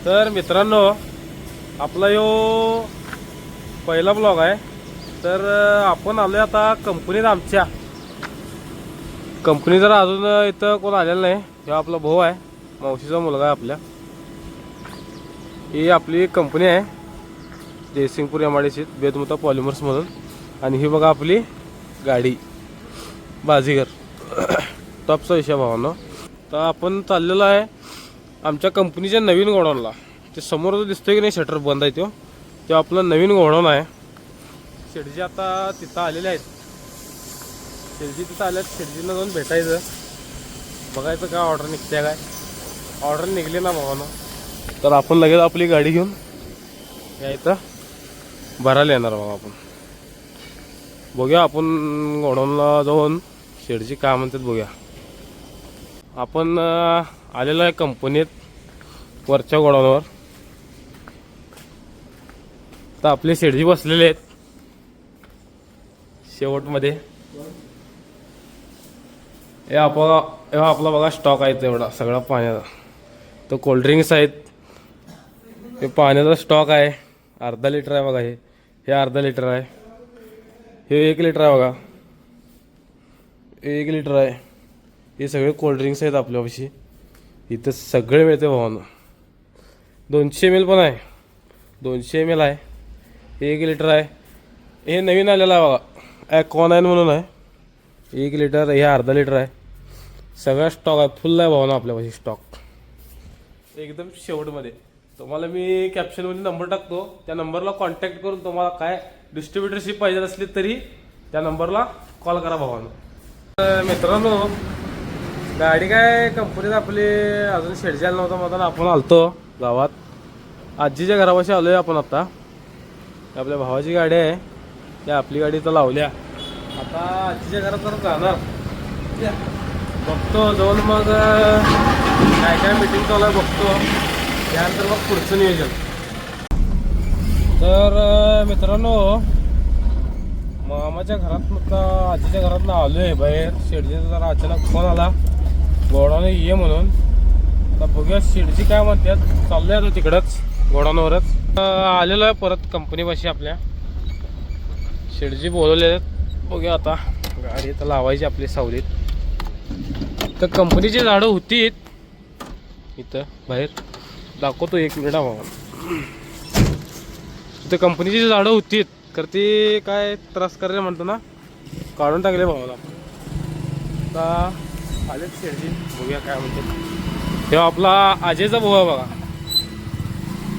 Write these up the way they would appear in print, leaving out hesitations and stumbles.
तर मित्रांनो, आपला यो पहिला ब्लॉग आहे। तर आपण आलोय आता कंपनीत। आमच्या कंपनी जरा अजून इथं कोण आलेलं नाही। हा आपला भाऊ आहे, मावशीचा मुलगा आहे आपल्या। ही आपली कंपनी आहे जयसिंगपूर एमआयडीसी बेदमुता पॉलिमर्स मधून। आणि ही बघा आपली गाडी बाजीगर टॉपचा विषय भावांनो। तर आपण चाललेलो आहे आमच्या कंपनीच्या नवीन गोडाऊनला। ते समोर जो दिसतोय की नाही शटर बंद आहे तो आपला नवीन गोडाऊन आहे। शेडजी आता तिथं आलेले आहेत। शेडजी तिथं आल्यात, शेडजींना जाऊन भेटायचं, बघायचं काय ऑर्डर निघते काय। ऑर्डर निघली ना भावांनो तर आपण लगेच आपली गाडी घेऊन यायचं भरायला येणार बाबा। आपण बघूया, आपण गोडाऊनला जाऊन शेडजी काय म्हणतात बघूया। आपण आलेलो आहे कंपनीत वरच्या गोडाऊनवर। तर आपले शेडजी बसलेले आहेत शेवटमध्ये। हे आपला बघा स्टॉक आहे तेवढा सगळा पाण्याचा। तो कोल्ड्रिंक्स आहेत, हे पाण्याचा स्टॉक आहे। अर्धा लिटर आहे बघा, हे अर्धा लिटर आहे, हे 1 लिटर आहे बघा, 1 लिटर आहे। हे सगळे कोल्ड्रिंक्स आहेत आपल्यापाशी। इथं सगळे मिळते भावांनो। 200 ml पण आहे, 200 ml आहे, 1 लिटर आहे। हे नवीन आलेलं आहे बघा, ॲक्वानाइन म्हणून आहे, 1 लिटर, हे अर्धा लिटर आहे। सगळा स्टॉक आहे, फुल आहे भावांनो आपल्यापाशी स्टॉक एकदम शेवटमध्ये। तुम्हाला मी कॅप्शनमध्ये नंबर टाकतो, त्या नंबरला कॉन्टॅक्ट करून तुम्हाला काय डिस्ट्रीब्युटरशिप पाहिजे असली तरी त्या नंबरला कॉल करा भावांनो। मित्रांनो, गाडी काय कंपनीत आपली अजून शेडजी आला नव्हता म्हणून आपण आलतो गावात। आजीच्या घरापाशी आलोय आपण आता। आपल्या भावाची गाडी आहे, त्या आपली गाडी तर लावल्या। आता आजीच्या घरात तर जाणार, बघतो जाऊन मग काय काय मीटिंग चालू आहे बघतो, त्यानंतर मग पुढचं नियोजन। तर मित्रांनो, मामाच्या घरात म्हटलं आजीच्या घरात ना आलोय बाहेर। शेडजीचा जरा अचानक फोन आला गोडाऊन ये म्हणून। तर बघूया शेडजी काय म्हणतात। चाललोय आता तिकडंच गोडाऊनवरच आलेलो आहे परत कंपनीपाशी आपल्या। शेडजी बोलवले आहेत, बघूया आता गाडी तर लावायची आपली सावलीत। तर कंपनीची झाडं होती इथं बाहेर, दाखवतो 1 मिनिट भावा। इथं कंपनीची झाडं होती तर ती काय त्रास करायला म्हणतो ना, काढून टाकले भावाला। आता आलेत शेडजी, बघूया काय म्हणतात। तेव्हा आपला अजयचा भाऊ आहे बघा,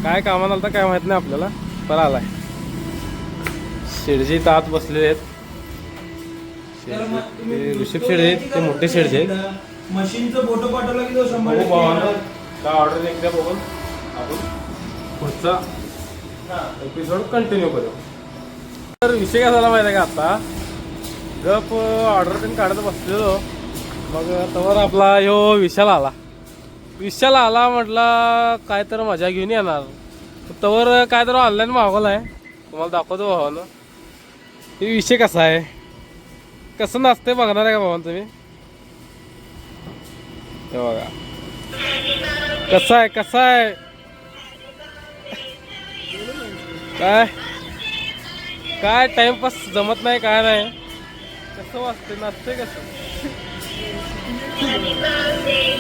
काय कामाला आलता काय माहित नाही आपल्याला, पण आलाय। शेडजी तर आत बसलेले आहेत। ऋषभ शेडजी आहेत, ते मोठे शेडजी आहेत। मशीनचं फोटो पाठवला की 100 भावांना काय ऑर्डर निघत्या बघून आपण पुढचा एपिसोड कंटिन्यू करू। तर विषय काय झाला माहिती आहे का, आता गप ऑर्डर पण काढत बसलेलो, मग तवर आपला ह्यो विशाल आला म्हटलं काय तर मजा घेऊन येणार। तवर काय तर ऑनलाईन मागवलं आहे, तुम्हाला दाखवतो भावानं। हे विषय कसा आहे, कसं नाचते बघणार आहे का भावानं तुम्ही? हे बघा कसं आहे काय टाइमपास जमत नाही काय नाही, कसं वाचते नाचते कसं।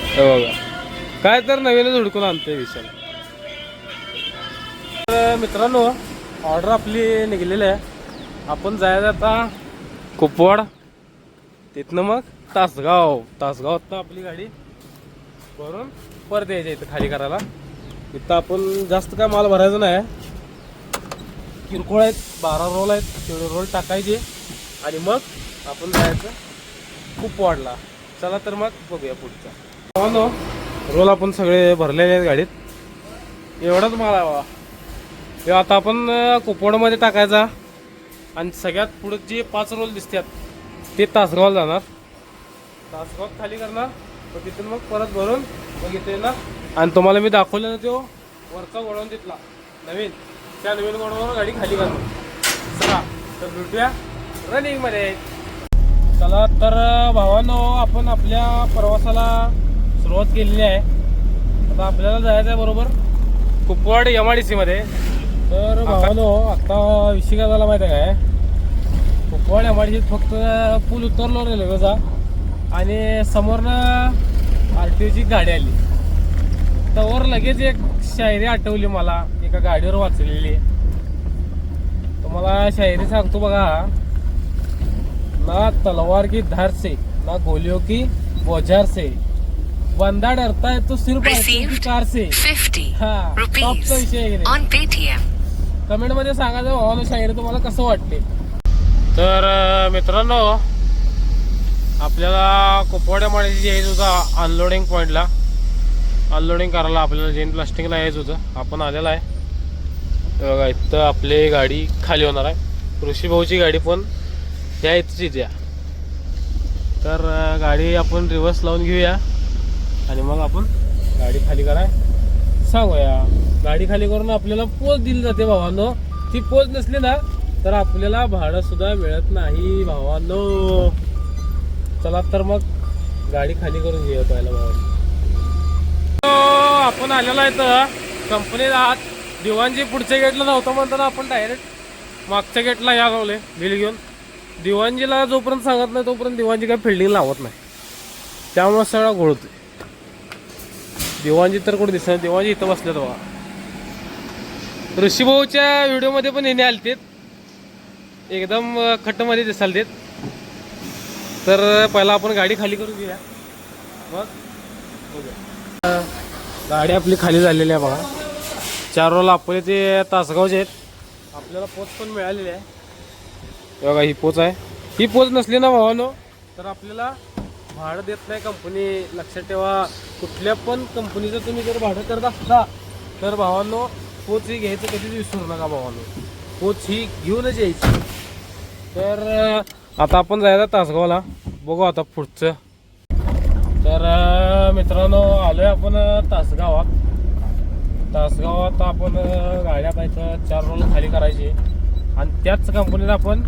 हे बघा काय तर नवीनच हुडकून आणते विशाल। तर मित्रांनो, ऑर्डर आपली निघलेली आहे। आपण जायचं आता कुपवाड, तिथनं मग तासगावात आपली गाडी भरून परत यायची इथं खाली करायला। इथं आपण जास्त काय माल भरायचं नाही, किरकोळ आहेत, 12 रोल आहेत, तेवढे रोल टाकायचे आणि मग आपण जायचं कुपवाडला। चला तर मग बघूया पुढचा। रोल आपण सगळे भरलेले आहेत गाडीत, एवढाच माल आहे बाबा। हे आता आपण कुपवाडमध्ये टाकायचा आणि सगळ्यात पुढे जे 5 रोल दिसतात ते तासगावला जाणार। तासगावात खाली करणार, मग तिथून मग परत भरून मग इथे ना। आणि तुम्हाला मी दाखवलं ना तो वरचा गोडाऊन तिथला नवीन, त्या नवीन गोडाऊनवर गाडी खाली करणार। चला तर भेटूया रनिंगमध्ये। चला तर भावांनो, आपण आपल्या प्रवासाला सुरुवात केलेली आहे। आता आपल्याला जायचं आहे बरोबर कुपवाड MIDC मध्ये. तर भावानो आता विषय काय झाला माहिती आहे काय, कुपवाड MIDC फक्त पूल उतरलो रेल्वेचा आणि समोरनं RTOची गाडी आली. त्यावर लगेच एक शायरी आठवली मला, एका गाडीवर वाचलेली. तुम्हाला शायरी सांगतो बघा. ना तलवार की धार से, ना गोलियों की बौछार से, बंदा डरता है तो सिर्फ कार से. हा, टॉपचा विषय आहे. कमेंट मध्ये सांगायचं भावानं शायरी तुम्हाला कसं वाटते. तर मित्रांनो, आपल्याला कुपवाड MIDC यायचं होतं अनलोडिंग पॉईंटला. अनलोडिंग करायला आपल्याला जेन प्लास्टिकला यायचं होतं. आपण आलेला आहे बघा. इथं आपली गाडी खाली होणार आहे. ऋषी भाऊची गाडी पण त्या इथंच या. तर गाडी आपण रिव्हर्स लावून घेऊया आणि मग आपण गाडी खाली कराय सांगूया. गाडी खाली करून आपल्याला पोच दिली जाते भावांनो. ती पोच नसली ना तर आपल्याला भाडं सुद्धा मिळत नाही भावांनो. चला तर मग गाडी खाली करून घेऊया पहिला भावांनो. आपण आलेलो आहे तर कंपनीत आहात. दिवाणजी पुढच्या गेटला नव्हतं म्हणताना आपण डायरेक्ट मागच्या गेटला या लावले बिल घेऊन. दिवाणजीला जोपर्यंत सांगत नाही तोपर्यंत दिवाणजी काही फिल्डिंग लावत नाही. त्यामुळे सगळा घोळतोय. दिवाणजी तर कुठे दिसत, दिवाणजी इथं बसलेत बघा. ऋषीभाऊच्या व्हिडिओमध्ये पण येणे आलते, एकदम खट्टमध्ये दिसाल देत. तर पहिला आपण गाडी खाली करून घेऊया मग बघूया. गाडी आपली खाली झालेली आहे बघा. 4 रोल आपले ते तासगावचे आहेत. आपल्याला पोच पण मिळालेली आहे बघा. ही पोच आहे. ही पोच नसली ना भावानो तर आपल्याला भाडं देत नाही कंपनी. लक्षात ठेवा, कुठल्या पण कंपनीचं तुम्ही जर भाडं करत असता तर भावांनो पोच ही घ्यायचं कधीच विसरू नका भावांनो. पोच ही घेऊनच यायची. तर आता आपण जायचं तासगावला. बघू आता पुढचं. तर मित्रांनो, आलोय आपण तासगावात. तासगावात आपण गाड्या पाहिजे 4 रोल खाली करायची आणि त्याच कंपनीत आपण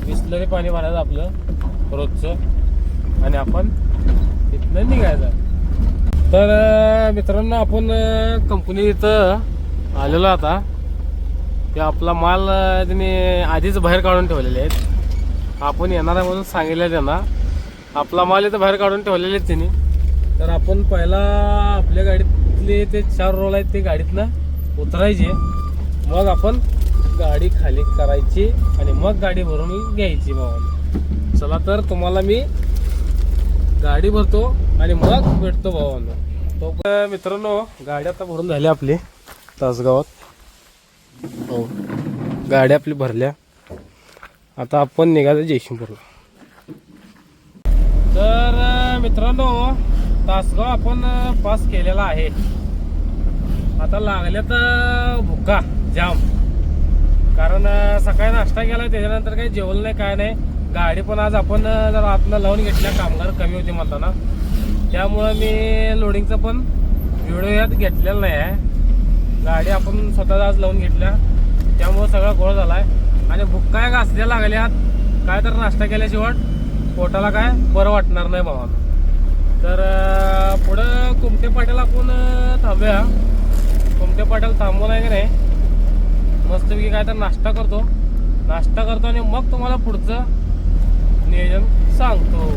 बिसलरी पाणी भरायचं आपलं रोजचं आणि आपण तिथनं निघायचं. तर मित्रांनो, आपण कंपनी इथं आलेलो आता. ते आपला माल त्यांनी आधीच बाहेर काढून ठेवलेले आहेत. आपण येणार आहे म्हणून सांगितलं त्यांना. आपला माल इथं बाहेर काढून ठेवलेले आहेत त्यांनी. तर आपण पहिला आपल्या गाडीतले ते 4 रोल आहेत ते गाडीतनं उतरायचे. मग आपण गाडी खाली करायची आणि मग गाडी भरून घ्यायची भावांनो. चला तर तुम्हाला मी गाडी भरतो आणि मग भेटतो भावांनो. तो मित्रांनो, गाडी आता भरून झाली आपली तासगावात. हो, गाडी आपली भरल्या. आता आपण निघायचं जयसिंगपूरला. तर मित्रांनो, तासगाव आपण पास केलेला आहे. आता लागल्या तर भुका जाम. कारण सकाळी नाश्ता केला, त्याच्यानंतर काही जेवलं नाही काय नाही. गाडी पण आज आपण जर आतनं लावून घेतल्या, कामगार कमी होते म्हणताना. त्यामुळं मी लोडिंगचा पण व्हिडिओ यात घेतलेला नाही आहे. गाडी आपण स्वतःच आज लावून घेतल्या, त्यामुळं सगळा गोळ झाला आहे. आणि भुक्का घासल्या लागल्यात. काय तर नाश्ता केल्याशिवाय पोटाला काय बरं वाटणार नाही भावाला. तर पुढं कुमटे पाट्याला आपण थांबूया. कुमटे पाट्याला थांबून आहे की नाही मस्तपैकी काय तर नाश्ता करतो आणि मग तुम्हाला पुढचं नियोजन सांगतो.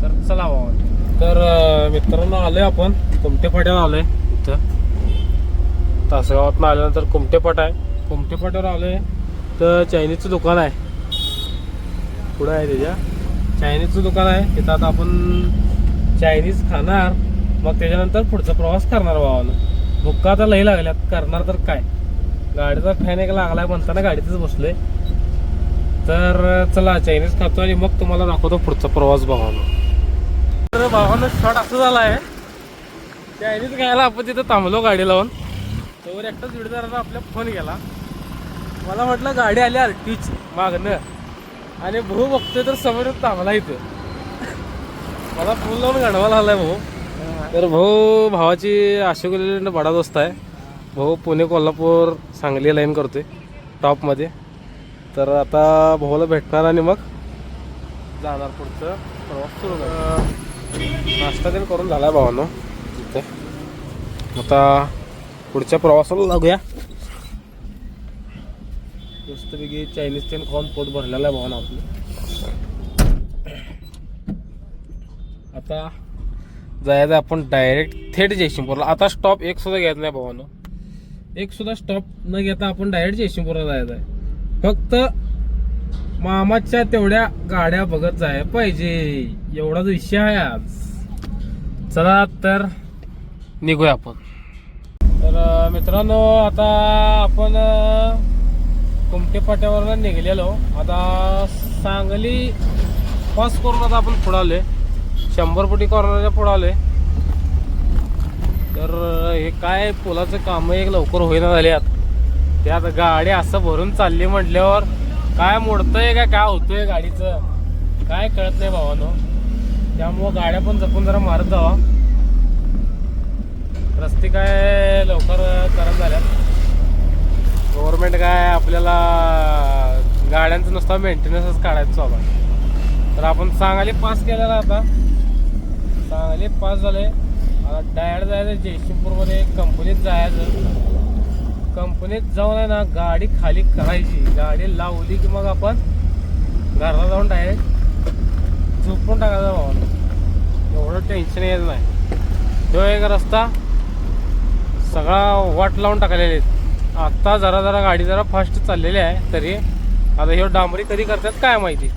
तर चला भावा. तर मित्रांनो, आलोय आपण कुमटे पाट्यावर आलोय. इथं तासगावातनं आल्यानंतर कुमटे पाट आहे. कुमटे पाट्यावर आलोय तर चायनीजचं दुकान आहे पुढं आहे. त्याच्या चायनीजचं दुकान आहे तिथं. आता आपण चायनीज खाणार, मग त्याच्यानंतर पुढचा प्रवास करणार भावानं. भुक्का आता लई लागल्यात, करणार तर काय. गाडीचा फॅन एक लागलाय म्हणताना गाडीतच बसलोय. तर चला चायनीज खातो आणि मग तुम्हाला दाखवतो पुढचा प्रवास भावानं. तर भावानं शॉट असं झाला आहे, चायनीज खायला आपण तिथं थांबलो गाडी लावून. तोवर एकटाच व्हिडिओदारानं आपल्या फोन केला. मला म्हटलं गाडी आली आरटीच मागणं आणि भाऊ बघतोय तर समोर थांबला इथं. मला फोन लावून गडवायला आलाय भाऊ. तर भावाची अशोक बडा दोस्त आहे भाऊ. पुणे कोल्हापूर सांगली लाईन करतोय टॉपमध्ये. तर आता भाऊला भेटणार आणि मग जाणार पुढचं प्रवास सुरू करणार. नाश्ता तरी करून झाला भावानं. तिथे आता पुढच्या प्रवासाला लागूया. मस्तपैकी चायनीज तेल खाऊन पोट भरलेलं आहे भावानं आपलं. आता जायचं आपण डायरेक्ट थेट जयसिंगपूरला. आता स्टॉप एक सुद्धा घ्यायचं नाही भावानं. एक सुद्धा स्टॉप न घेता आपण डायरेक्ट जयसिंगपूरला जायचं आहे. फक्त मामाच्या तेवढ्या गाड्या बघत जाय पाहिजे, एवढाच विषय आहे आज. चला तर निघूया आपण. तर मित्रांनो आता आपण कुमटे फाट्यावरनं निघलेलो. आता सांगली पास करून आता आपण पुढे आलोय. 100 फुटी कॉर्नरच्या पुढे आलोय. तर हे काय पुलाचं काम एक लवकर होईना झाल्यात. त्यात गाडी असं भरून चालली म्हटल्यावर काय मोडतंय काय होतंय गाडीचं काय कळत नाही भावानो. त्यामुळं गाड्या पण जपून जरा मारत जावा. रस्ते काय लवकर करत झाल्यात. गव्हर्नमेंट काय आपल्याला गाड्यांचं नुसता मेंटेनन्सच काढायचं चालू आहे. तर आपण सांगली पास केलेला. आता सांगली पास झाले. आता डायरेक्ट जायचं जयसिंगपूरमध्ये कंपनीत जायचं. कंपनीत जाऊन आहे ना गाडी खाली करायची. गाडी लावली की मग आपण घराला जाऊन डायरेक्ट झोपून टाकायचा भावाला. एवढं टेन्शन येत नाही. तो एक रस्ता सगळा वाट लावून टाकलेले आहेत. आत्ता जरा गाडी जरा फास्ट चाललेली आहे. तरी आता हे डांबरी कधी करतात काय माहिती.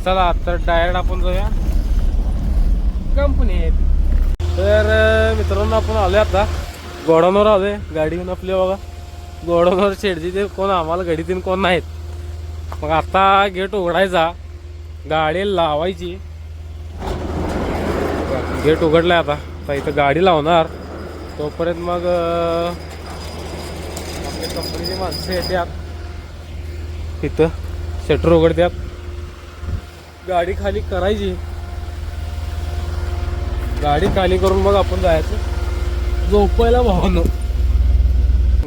चला तर डायरेक्ट आपण जाऊया कंपनीत. तर मित्रांनो आपण आलोय आता गोडाऊनवर आलोय. गाडी घेऊन आपली बघा गोडाऊनवर शेडजी ते कोण आम्हाला गाडीतून कोण नाहीत. मग आता गेट उघडायचा, गाडी लावायची. गेट उघडलाय आता इथं गाडी लावणार. तोपर्यंत मग आपल्या कंपनीची माणसं येतात. इथं शटर उघडतात, गाडी खाली करायची. गाडी खाली करून मग आपण जायचं झोपायला भावानो.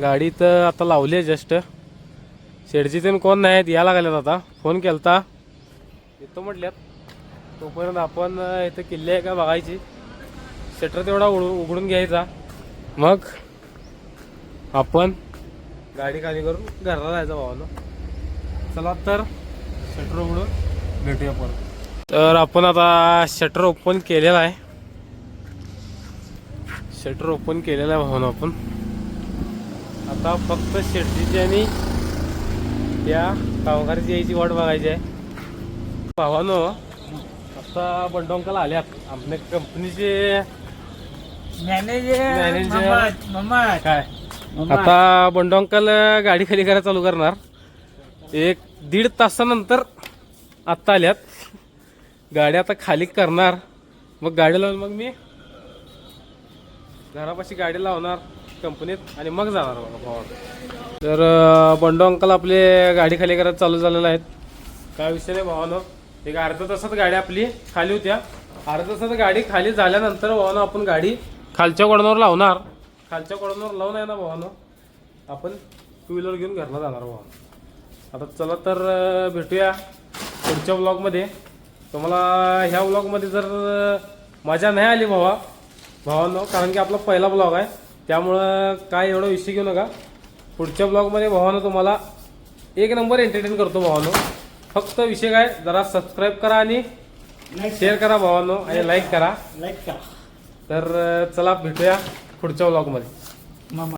गाडी तर आता लावली आहे जस्ट. शेडची ते कोण नाहीत, या लागल्यात. आता फोन केलता येतो म्हटल्यात. तोपर्यंत आपण इथं किल्ले आहे का बघायची. शटर तेवढा उघडून घ्यायचा. मग आपण गाडी खाली करून घरला जायचं भावानो. चला तर शटर उघडून भेटूया परत. तर आपण आता शटर ओपन केलेला आहे. शटर ओपन केलेला आहे भावानो आपण. आता फक्त शेडजीची आणि त्या कामगाराची यायची वाट बघायची आहे भावानो. आता बंडू अंकल आल्यात आपल्या कंपनीचे मॅनेजर काय. आता बंडू अंकल गाडी खाली करायला चालू करणार. 1-1.5 तासानंतर आत्ता आल्यात. गाडी आता खाली करणार. मग गाडी लावून मग मी घरापाशी गाडी लावणार कंपनीत आणि मग जाणार बघा भावा. तर बंडू अंकल आपले गाडी खाली करायला चालू झालेलं आहेत. काय विषय नाही भावानो. एक अर्ध्या तासात गाडी आपली खाली होत्या. अर्ध्या तासात गाडी खाली झाल्यानंतर भावानो आपण गाडी खालच्या गोडाऊनवर लावणार. खालच्या गोडाऊनवर लावून आहे ना भावानो आपण 2 व्हीलर घेऊन घरला जाणार भावानो. आता चला तर भेटूया पुढच्या ब्लॉगमध्ये. तुम्हाला ह्या ब्लॉगमध्ये जर मजा नाही आली भावानो, कारण की आपला पहिला ब्लॉग आहे त्यामुळं काय एवढा विषय घेऊ नका. पुढच्या ब्लॉगमध्ये भावानो तुम्हाला 1 नंबर एंटरटेन करतो भावानो. फक्त विषय काय जरा सबस्क्राईब करा आणि शेअर करा भावानो आणि लाईक करा. तर चला भेटूया पुढच्या ब्लॉगमध्ये.